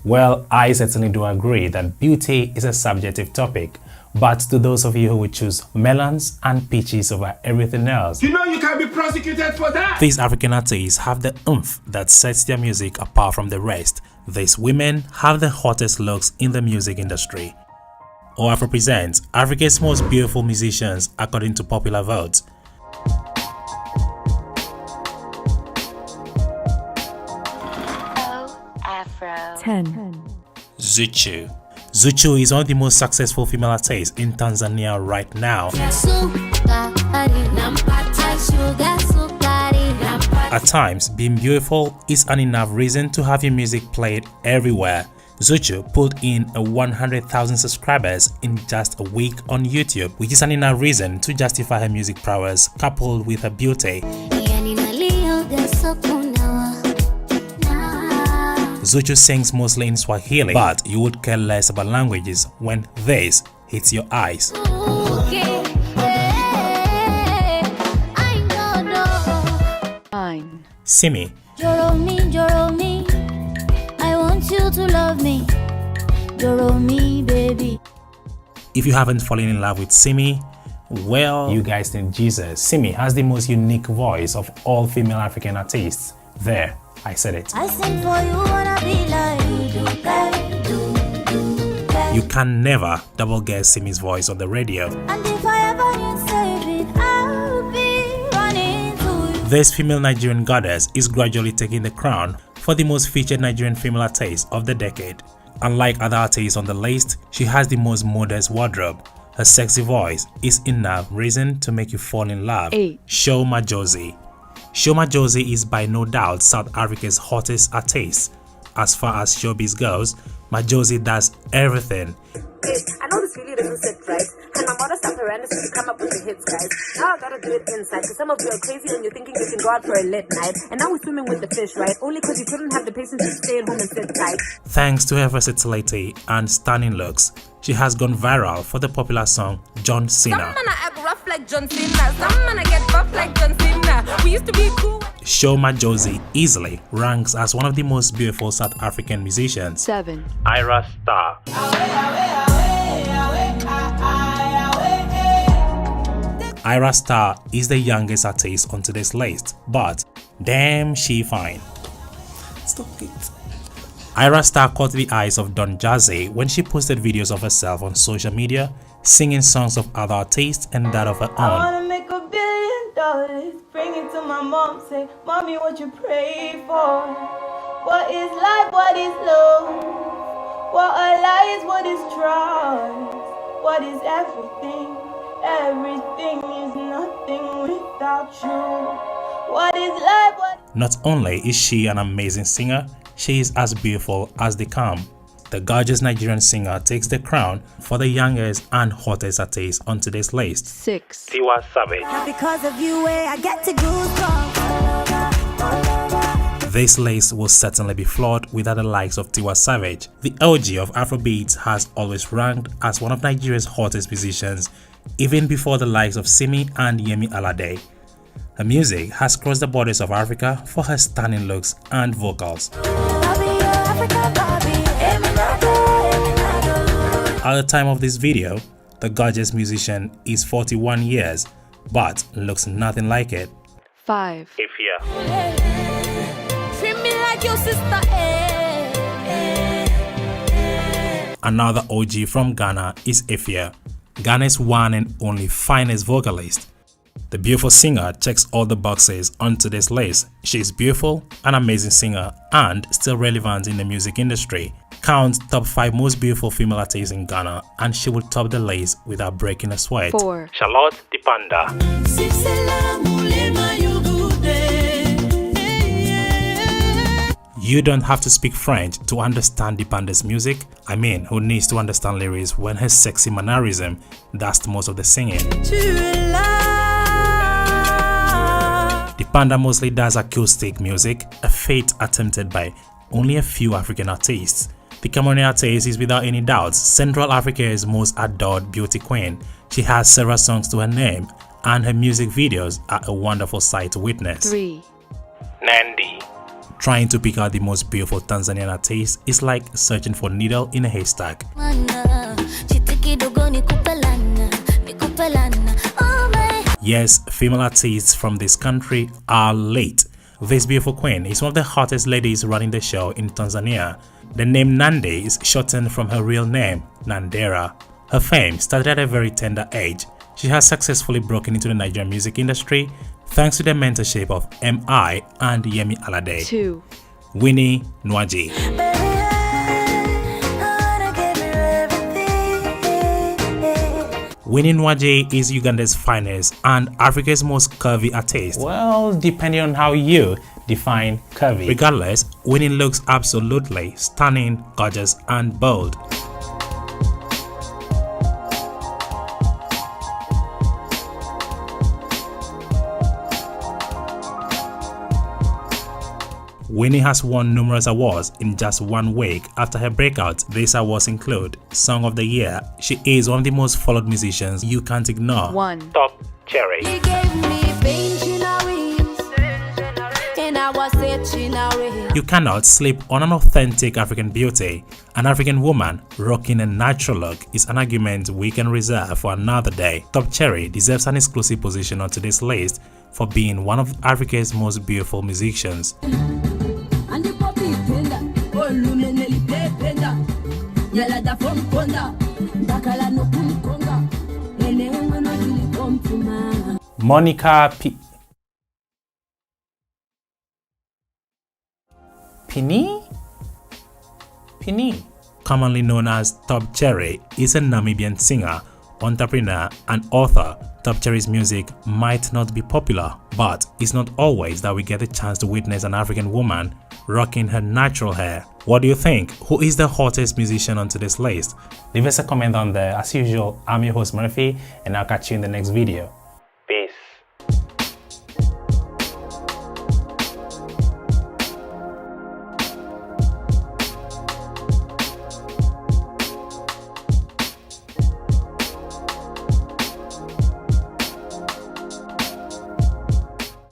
Well, I certainly do agree that beauty is a subjective topic, but to those of you who would choose melons and peaches over everything else, you know you can be prosecuted for that. These African artists have the oomph that sets their music apart from the rest. These women have the hottest looks in the music industry. OAF represents Africa's most beautiful musicians according to popular vote. Afro. 10. Zuchu. Zuchu is one of the most successful female artists in Tanzania right now. At times, being beautiful is an enough reason to have your music played everywhere. Zuchu put in 100,000 subscribers in just a week on YouTube, which is an enough reason to justify her music prowess coupled with her beauty. Zuchu sings mostly in Swahili, but you would care less about languages when this hits your eyes. Simi. Joro me, I want you to love me. Joro me, baby. If you haven't fallen in love with Simi, well, you guys need Jesus. Simi has the most unique voice of all female African artists. There, I said it. I sing for you, wanna be like you. You can never double guess Simi's voice on the radio. And if I ever need saving, I'll be running to you. This female Nigerian goddess is gradually taking the crown for the most featured Nigerian female artist of the decade. Unlike other artists on the list, she has the most modest wardrobe. Her sexy voice is enough reason to make you fall in love. 8. Sho Madjozi. Sho Madjozi is by no doubt South Africa's hottest artist. As far as showbiz goes, Madjozi does everything. I know this really doesn't sit right, and my modest apparatus to come up with the hits, guys. Now I gotta do it inside, cause some of you are crazy and you're thinking you can go out for a lit night. And now we're swimming with the fish, right? Only cause you couldn't have the patience to stay at home and sit tight. Thanks to her versatility and stunning looks, she has gone viral for the popular song John Cena. Some man I act rough like John Cena, some man I get buff like John Cena. We used to be cool. Sho Madjozi easily ranks as one of the most beautiful South African musicians. 7. Irraa Star. Irraa Star is the youngest artist on today's list, but damn she fine. Stop it. Irraa Star caught the eyes of Don Jazzy when she posted videos of herself on social media, singing songs of other artists and that of her I own. wanna make $1 billion, bring it to my mom, say, mommy, what you pray for? What is life, what is love? What are lies, what is trust? What is everything? Everything is nothing without you. What is life, what... Not only is she an amazing singer, she is as beautiful as they come. The gorgeous Nigerian singer takes the crown for the youngest and hottest artist on today's list. 6. Tiwa Savage. Because of you, I get to go. This list will certainly be flawed without the likes of Tiwa Savage. The OG of Afrobeats has always ranked as one of Nigeria's hottest musicians, even before the likes of Simi and Yemi Alade. Her music has crossed the borders of Africa for her stunning looks and vocals. At the time of this video, the gorgeous musician is 41 years, but looks nothing like it. 5. Ifya. Treat me like your sister. Another OG from Ghana is Ifya, Ghana's one and only finest vocalist. The beautiful singer checks all the boxes on today's list. She is beautiful, an amazing singer, and still relevant in the music industry. Count top 5 most beautiful female artists in Ghana, and she will top the list without breaking a sweat. 4. Charlotte Dipanda. You don't have to speak French to understand Dipanda's music. I mean, who needs to understand lyrics when her sexy mannerism does most of the singing? Dipanda mostly does acoustic music, a feat attempted by only a few African artists. The Cameroonian artist is without any doubt Central Africa's most adored beauty queen. She has several songs to her name, and her music videos are a wonderful sight to witness. 3. Nandi. Trying to pick out the most beautiful Tanzanian artist is like searching for a needle in a haystack. Yes, female artists from this country are late. This beautiful queen is one of the hottest ladies running the show in Tanzania. The name Nandi is shortened from her real name, Nandera. Her fame started at a very tender age. She has successfully broken into the Nigerian music industry thanks to the mentorship of M.I. and Yemi Alade. 2. Winnie Nwaji. Winnie Nwaji is Uganda's finest and Africa's most curvy artist. Well, depending on how you define curvy. Regardless, Winnie looks absolutely stunning, gorgeous, and bold. Winnie has won numerous awards in just 1 week after her breakout. These awards include Song of the Year. She is one of the most followed musicians you can't ignore. 1. Top Cherry. You cannot sleep on an authentic African beauty. An African woman rocking a natural look is an argument we can reserve for another day. Top Cherry deserves an exclusive position on today's list for being one of Africa's most beautiful musicians. Monica Pini, commonly known as Top Cherry, is a Namibian singer, entrepreneur, and author. Top Cherry's music might not be popular, but it's not always that we get a chance to witness an African woman rocking her natural hair. What do you think? Who is the hottest musician on today's list? Leave us a comment down there. As usual, I'm your host Murphy, and I'll catch you in the next video.